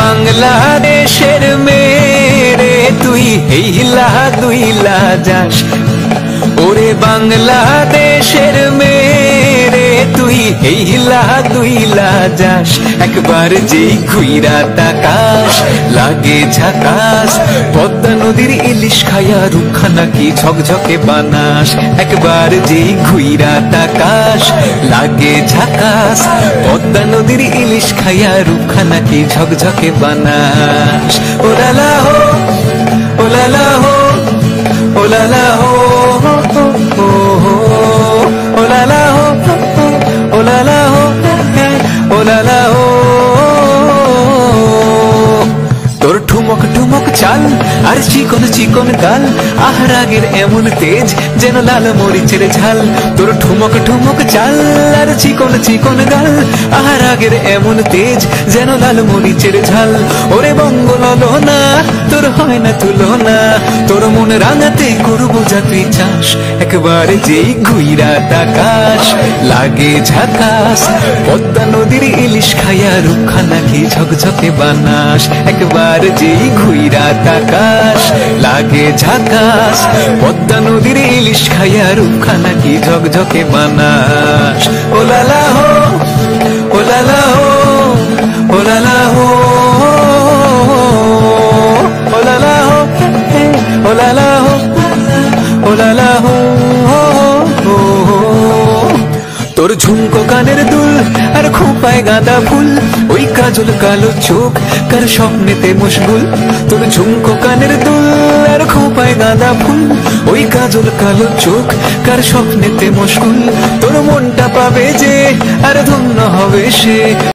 বাংলাদেশের মেরে তুই হেইলা দুইলা যাস, ওরে বাংলাদেশের মেরে তুই হেইলা দুইলা যাস। একবার যেই ঘুইরা তাকাস লাগে ঝাকাস, পদ্মা নদীর ইলিশ খায়া রুখানা কি ঝকঝকে বানাস। একবার যেই ঘুইরা তাকাস লাগে ঝাকাস, পদ্মা নদীর ইলিশ খায়া রুখানা কি ঝকঝকে বানাস। ওলালা হো ওলালা হো ওলালা হো ওলালা হো ওলালা হো ওলালা হো। তোর ঠুমক ঠুমক চাল আর চিকন চিকন গাল, আহরাগের এমন তেজ যেন লাল মরিচের ঝাল। তোর ঠুমক ঠুমক চাল আর চিকন চিকন গাল, আহরাগের এমন তেজ যেন লাল মরিচের ঝাল। ওরে বঙ্গললনা তোর হয় না তুলনা, তোর মন রাঙাতে করবো যা তুই চাস। একবার যেই ঘুইরা তাকাস লাগে ঝাকাস, পদ্মা নদীর ইলিশ খায়া রুখানা কি ঝকঝকে বানাস। একবার যেই ঘুইরা তাকাস লাগে ঝাকাস, পদ্মা নদীর ইলিশ খায়া রুখানা কি ঝকঝকে বানাস। ওলালা হো ওলালা হো ওলালা হো ওলালা হো ওলালা হো ওলালা হো। তোর ঝুমকো কানের দুল আর খোঁপায় গাঁদা ফুল, ওই কাজল কালো চোখ কার স্বপ্নেতে মশগুল। তোর ঝুমকো কানের দুল আর খোঁপায় গাঁদা ফুল, ওই কাজল কালো চোখ কার স্বপ্নেতে মশগুল। তোর মনটা পাবে যে আর ধন্য হবে সে।